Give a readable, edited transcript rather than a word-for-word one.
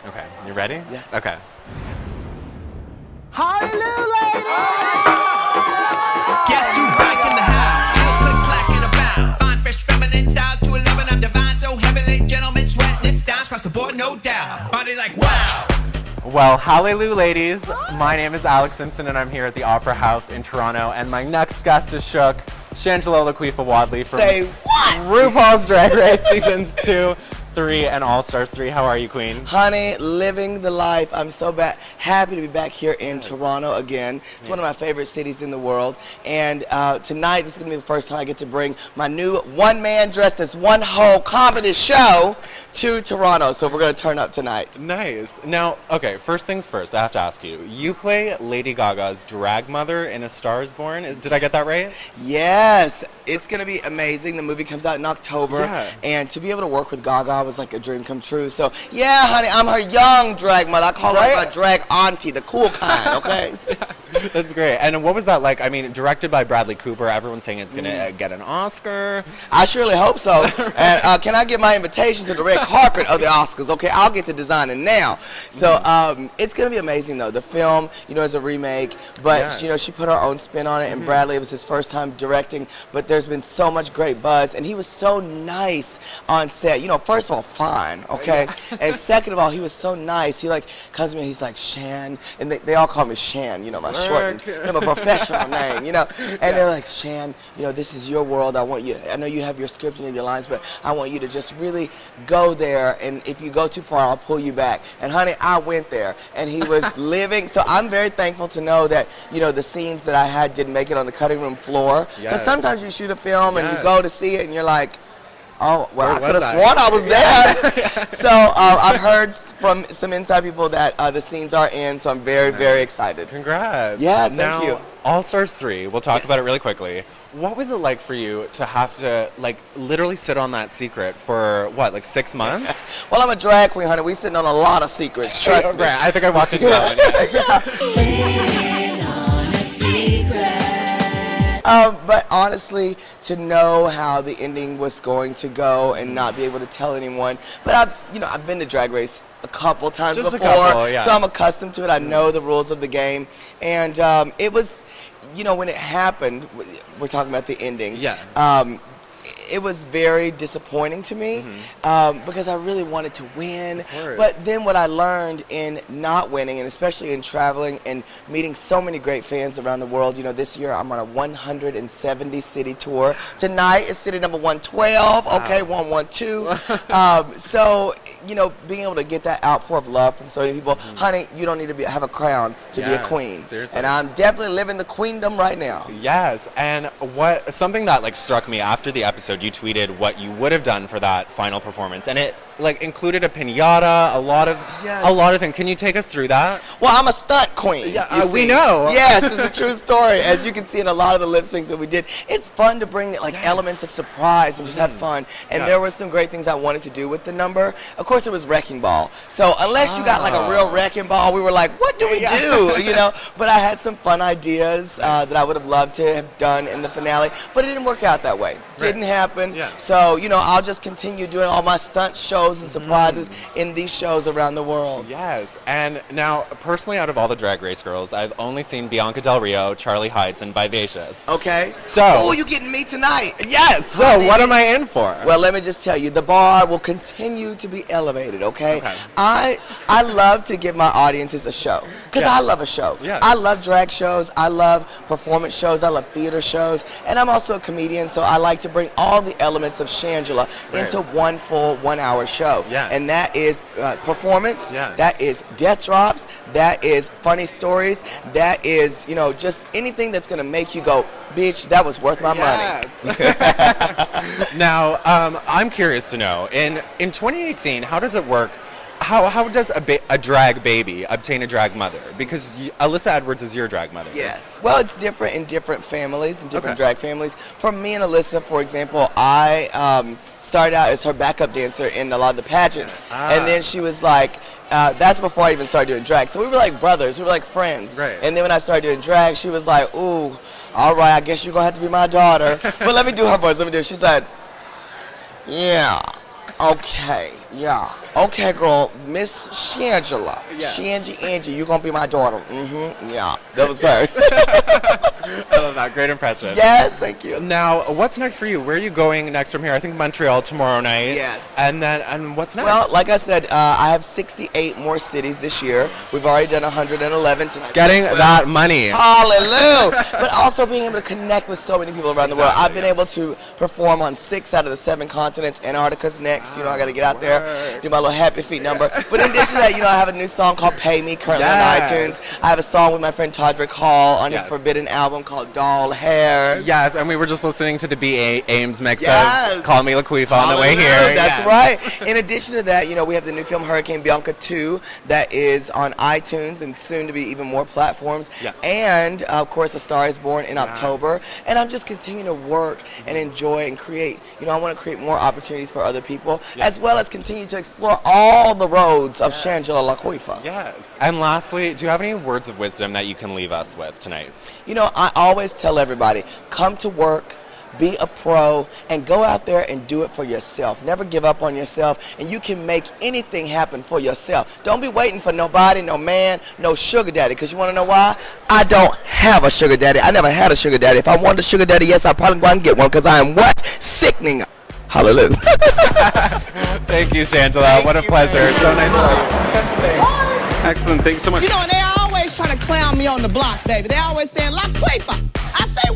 Okay, you ready? Yes. Okay. Hallelujah! Guess who back in the house? Heels click clack and abound. Fine, fresh, feminine style to 11. I'm divine, so heavenly. Gentlemen, sweat, nips down, across the board, no doubt. Body like wow. Well, hallelujah, ladies. My name is Alex Simpson, and I'm here at the Opera House in Toronto. And my next guest is Shook, Shangela Laquifa Wadley from Say what? RuPaul's Drag Race Seasons 2, 3, and All Stars 3. How are you, Queen? Honey, living the life. I'm so happy to be back here in Toronto again. It's one of my favorite cities in the world. And tonight, this is going to be the first time I get to bring my new one-man dressed as one whole comedy show to Toronto. So we're going to turn up tonight. Nice. Now, okay, first things first, I have to ask you. You play Lady Gaga's drag mother in A Star is Born. Did I get that right? Yes, it's going to be amazing. The movie comes out in October. Yeah. And to be able to work with Gaga was like a dream come true. So, yeah, honey, I'm her young drag mother. I call her my drag auntie, the cool kind, okay? That's great. And what was that like? I mean, directed by Bradley Cooper. Everyone's saying it's going to get an Oscar. I surely hope so. And can I get my invitation to the red carpet of the Oscars? Okay, I'll get to design it now. So it's going to be amazing, though. The film, is a remake, but, she put her own spin on it. And Bradley, it was his first time directing, but there's been so much great buzz. And he was so nice on set. First of all, fine, okay? And second of all, he was so nice. He, comes to me, he's like, Shan. And they all call me Shan, my shortened, my professional name, And they're like, Shan, this is your world. I know you have your script and your lines, but I want you to just really go there. And if you go too far, I'll pull you back. And honey, I went there, and he was living. So I'm very thankful to know that, the scenes that I had didn't make it on the cutting room floor. Because sometimes you shoot a film and you go to see it and you're like, oh, well, I could have sworn I was there. So I've heard from some inside people that the scenes are in, so I'm very, very excited. Congrats. Yeah, thank now, you. All Stars 3, we'll talk about it really quickly. What was it like for you to have to, literally sit on that secret for, 6 months? Well, I'm a drag queen, honey. We sitting on a lot of secrets, trust me. I think I walked into that one. But honestly, to know how the ending was going to go and not be able to tell anyone. But I've been to Drag Race a couple times Just before, a couple, yeah. So I'm accustomed to it. I know the rules of the game, and it was, when it happened. We're talking about the ending. Yeah. It was very disappointing to me because I really wanted to win. Of course. But then what I learned in not winning, and especially in traveling and meeting so many great fans around the world, this year I'm on a 170 city tour. Tonight is city number 112, okay, 112. So, being able to get that outpour of love from so many people, honey, you don't need to have a crown to be a queen. Seriously. And I'm definitely living the queendom right now. Yes, and something that struck me after the episode, you tweeted what you would have done for that final performance, and it included a piñata, a lot of things. Can you take us through that? Well, I'm a stunt queen. Yeah, we know. Yes, it's a true story. As you can see in a lot of the lip syncs that we did, it's fun to bring elements of surprise and just have fun. And there were some great things I wanted to do with the number. Of course, it was Wrecking Ball. So unless you got a real Wrecking Ball, we were like, what do we do? But I had some fun ideas that I would have loved to have done in the finale, but it didn't work out that way. Didn't happen. Yeah. So I'll just continue doing all my stunt shows and surprises in these shows around the world. Yes, and now, personally, out of all the Drag Race girls, I've only seen Bianca Del Rio, Charlie Heights, and Vivacious. Okay. So... Oh, you getting me tonight. Yes! So, honey, what am I in for? Well, let me just tell you, the bar will continue to be elevated, okay? I love to give my audiences a show, because I love a show. Yeah. I love drag shows, I love performance shows, I love theater shows, and I'm also a comedian, so I like to bring all the elements of Shangela into one full 1 hour show. Yeah. And that is performance, Yeah. that is death drops, that is funny stories, that is, just anything that's going to make you go, bitch, that was worth my money. Now, I'm curious to know, in 2018, how does it work? How does a drag baby obtain a drag mother? Because Alyssa Edwards is your drag mother. Yes. Well, it's different in different families, in different drag families. For me and Alyssa, for example, I started out as her backup dancer in a lot of the pageants. And then she was like, that's before I even started doing drag. So we were like brothers. We were like friends. Right. And then when I started doing drag, she was like, ooh, all right, I guess you're going to have to be my daughter. But let me do her voice. She said, yeah, okay, yeah. Okay, girl, Miss Shangela. Yeah. Angie, you're gonna be my daughter. Yeah, that was her. I love that. Great impression. Yes, thank you. Now, what's next for you? Where are you going next from here? I think Montreal tomorrow night. Yes. And what's next? Well, like I said, I have 68 more cities this year. We've already done 111 tonight. Getting that money. Hallelujah. But also being able to connect with so many people around the world. I've been able to perform on 6 out of the 7 continents. Antarctica's next. I got to get out there, do my little happy feet number. But in addition to that, I have a new song called Pay Me currently on iTunes. I have a song with my friend Todrick Hall on his Forbidden album called Doll Hairs. Yes, and we were just listening to the B.A. Ames mix Yes. of Call Me LaQuifa on the way here. That's right. In addition to that, we have the new film Hurricane Bianca 2 that is on iTunes and soon to be even more platforms. Yeah. And, of course, A Star is Born in October. And I'm just continuing to work and enjoy and create. I want to create more opportunities for other people, as well as continue to explore all the roads of Shangela LaQuifa. Yes. And lastly, do you have any words of wisdom that you can leave us with tonight? I always tell everybody, come to work, be a pro, and go out there and do it for yourself. Never give up on yourself, and you can make anything happen for yourself. Don't be waiting for nobody, no man, no sugar daddy, because you want to know why? I don't have a sugar daddy. I never had a sugar daddy. If I wanted a sugar daddy, yes, I'd probably go out and get one, because I am what? Sickening. Hallelujah. Thank you, Shangela. What a pleasure. So nice to see you. Excellent. Thanks so much. They always try to clown me on the block, baby. They always saying, LaQuifa. I say,